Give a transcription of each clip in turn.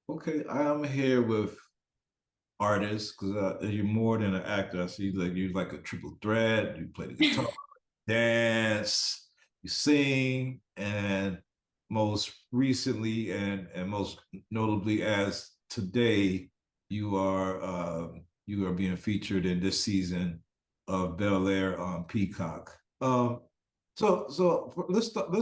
Okay, I'm here with artists because you're more than an actor. I see like you're like a triple threat. You play the guitar, dance, you sing, and most recently and most notably as today, you are being featured in this season of Bel Air on Peacock. Let's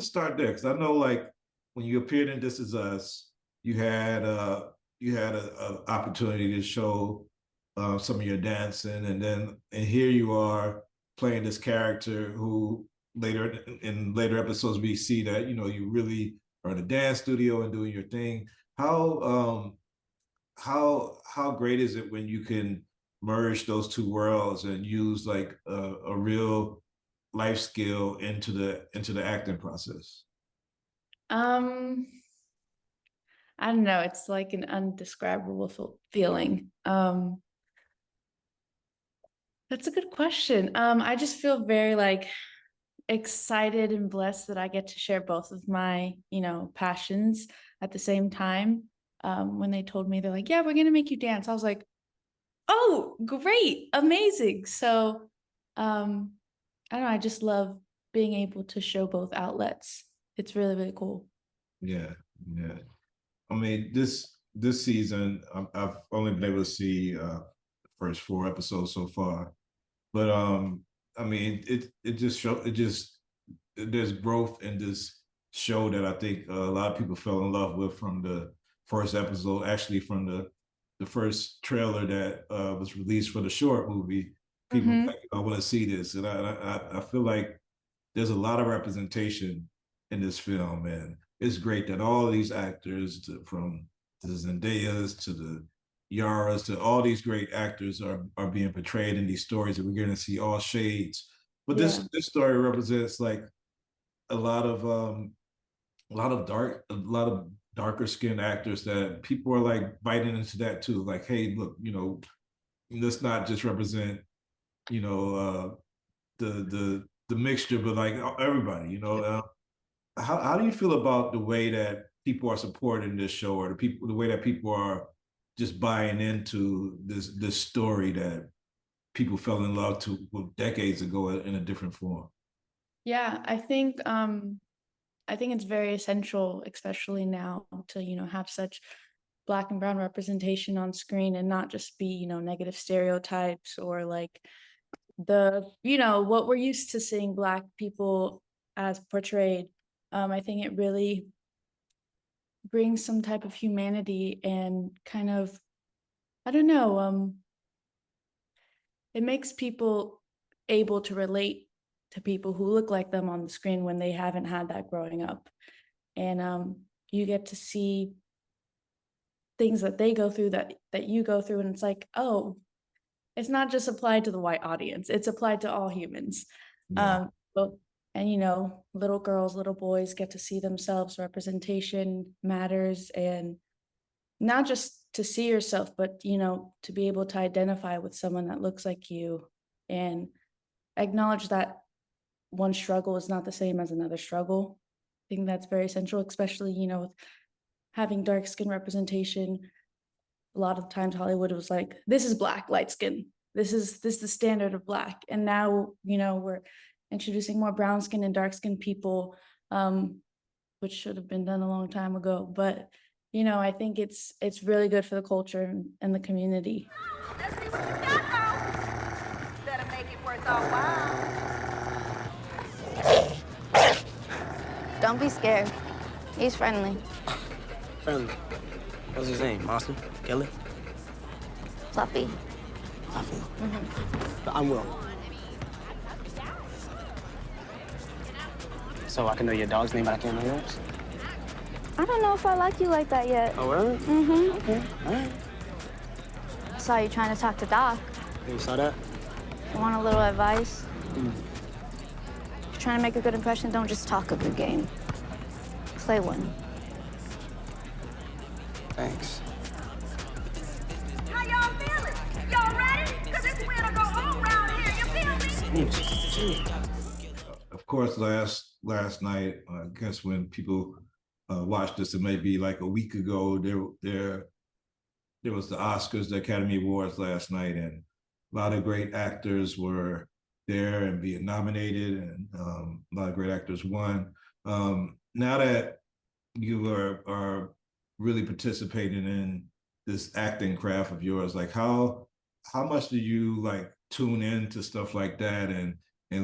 start there because I know like when you appeared in This Is Us, you had uh you had a opportunity to show some of your dancing, and here you are playing this character who later in later episodes we see that you really are in a dance studio and doing your thing. How great is it when you can merge those two worlds and use like a real life skill into the acting process? Um, I don't know. It's like an undescribable feeling. That's a good question. I just feel very like excited and blessed that I get to share both of my, passions at the same time. When they told me they're like, "Yeah, we're gonna make you dance," I was like, "Oh, great, amazing!" So, I don't know. I just love being able to show both outlets. It's really, really cool. Yeah, yeah. I mean, this season, I've only been able to see the first four episodes so far, but I mean, it just show it just there's growth in this show that I think a lot of people fell in love with from the first episode. Actually, from the first trailer that was released for the short movie, people were Mm-hmm. like, I want to see this, and I feel like there's a lot of representation in this film, and it's great that all these actors, from the Zendayas to the Yaras to all these great actors are being portrayed in these stories, and we're going to see all shades. But Yeah. this story represents like a lot of a lot of darker skinned actors that people are like biting into that too. Like, hey, look, let's not just represent the mixture, but like everybody. How do you feel about the way that people are supporting this show, or the way that people are just buying into this story that people fell in love to decades ago in a different form? Yeah, I think it's very essential, especially now, to, have such black and brown representation on screen and not just be, negative stereotypes or like what we're used to seeing black people as portrayed. I think it really brings some type of humanity and kind of, I don't know, it makes people able to relate to people who look like them on the screen when they haven't had that growing up. And you get to see things that they go through that you go through, and it's like, oh, it's not just applied to the white audience, it's applied to all humans. Yeah, But and little girls, little boys get to see themselves. Representation matters, and not just to see yourself, but to be able to identify with someone that looks like you and acknowledge that one struggle is not the same as another struggle. I think that's very essential, especially, with having dark skin representation. A lot of times Hollywood was like, this is black, light skin. This is the standard of black. And now, we're introducing more brown skin and dark skin people, which should have been done a long time ago. But, I think it's really good for the culture and the community. Let's see what you got, better make it worth our while. Don't be scared. He's friendly. Friendly. What's his name? Austin? Kelly? Fluffy. Fluffy. I'm Will. So I can know your dog's name, but I can't know yours? I don't know if I like you like that yet. Oh, really? Mm-hmm. Okay, all right. I saw you trying to talk to Doc. You saw that? You want a little advice? Mm. If you're trying to make a good impression, don't just talk a good game. Play one. Thanks. How y'all feeling? Y'all ready? Cause this win'll go on round here, you feel me? Of course, last night, I guess when people watched this, it may be like a week ago. There there was the Oscars, the Academy Awards last night, and a lot of great actors were there and being nominated, and a lot of great actors won. Now that you are really participating in this acting craft of yours, like how much do you like tune into stuff like that and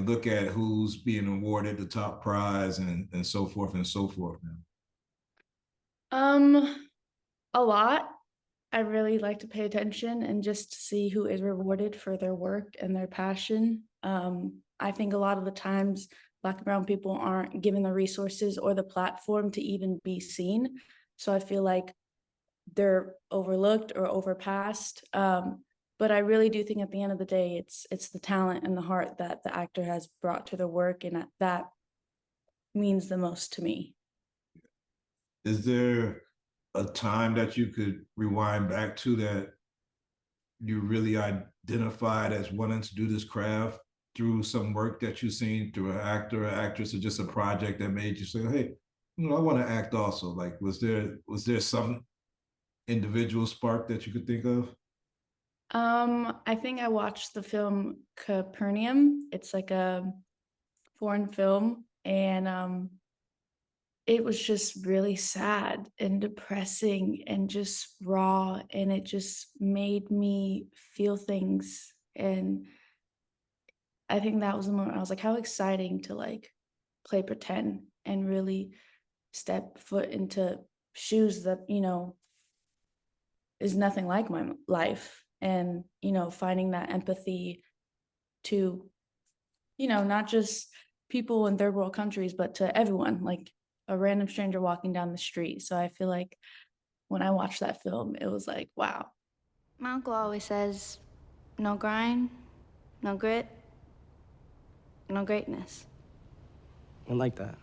look at who's being awarded the top prize and so forth and so forth, man? A lot. I really like to pay attention and just see who is rewarded for their work and their passion. I think a lot of the times Black and brown people aren't given the resources or the platform to even be seen. So I feel like they're overlooked or overpassed. But I really do think at the end of the day, it's the talent and the heart that the actor has brought to their work, and that means the most to me. Is there a time that you could rewind back to that you really identified as wanting to do this craft through some work that you've seen through an actor or actress, or just a project that made you say, hey, I want to act also? Like, was there some individual spark that you could think of? I think I watched the film Capernaum. It's like a foreign film, and it was just really sad and depressing and just raw, and it just made me feel things. And I think that was the moment I was like, how exciting to like play pretend and really step foot into shoes that, is nothing like my life. And, finding that empathy to, not just people in third world countries, but to everyone, like a random stranger walking down the street. So I feel like when I watched that film, it was like, wow. My uncle always says, no grind, no grit, no greatness. I like that.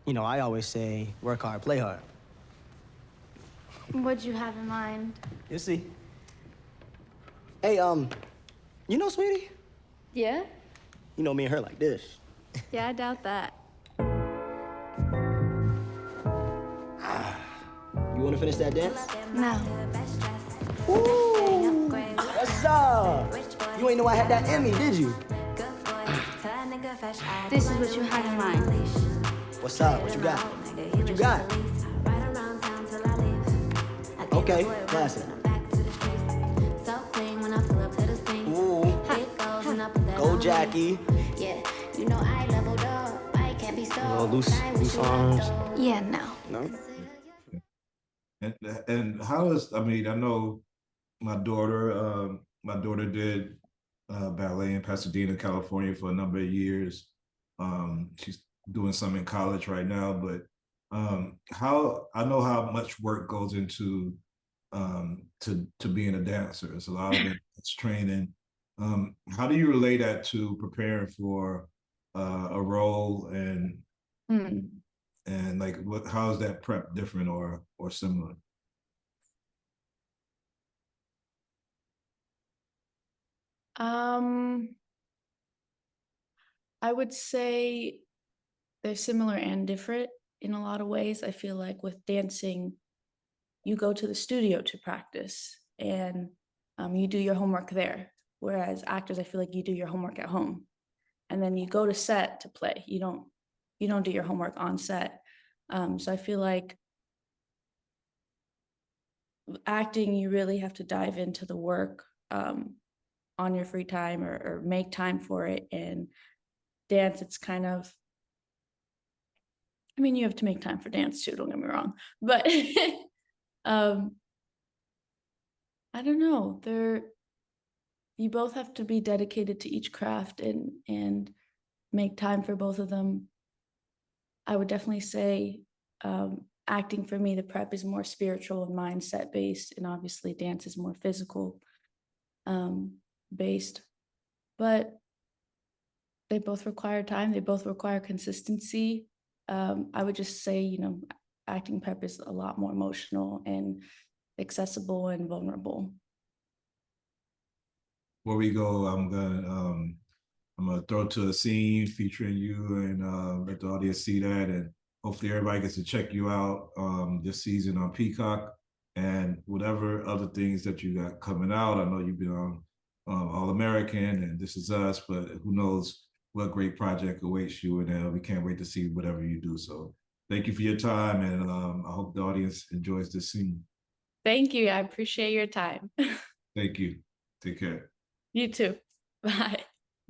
I always say, work hard, play hard. What'd you have in mind? You see. Hey, sweetie? Yeah? Me and her like this. Yeah, I doubt that. You want to finish that dance? No. Woo! What's up? You ain't know I had that in me, did you? This is what you had in mind. What's up? What you got? What you got? Okay, classic. Ooh. Go, Jackie. Yeah, I leveled up. I can't be so. Loose arms. Yeah, no. No? And how is, I know my daughter did ballet in Pasadena, California for a number of years. She's doing some in college right now, but how, I know how much work goes into to being a dancer. It's a lot of it, it's training. How do you relate that to preparing for a role, and like how is that prep different or similar? I would say they're similar and different in a lot of ways. I feel like with dancing, you go to the studio to practice, and you do your homework there. Whereas actors, I feel like you do your homework at home, and then you go to set to play. You don't do your homework on set. So I feel like acting, you really have to dive into the work on your free time, or make time for it. And dance, it's kind of, you have to make time for dance too, don't get me wrong, but I don't know, you both have to be dedicated to each craft and make time for both of them. I would definitely say acting, for me, the prep is more spiritual and mindset based, and obviously dance is more physical based, but they both require time, they both require consistency. I would just say, acting prep is a lot more emotional and accessible and vulnerable. Before we go, I'm gonna throw to a scene featuring you, and let the audience see that, and hopefully everybody gets to check you out this season on Peacock. and whatever other things that you got coming out. I know you've been on All American and This Is Us, but who knows what great project awaits you, and we can't wait to see whatever you do. So thank you for your time, and I hope the audience enjoys this scene. Thank you. I appreciate your time. Thank you. Take care. You too. Bye.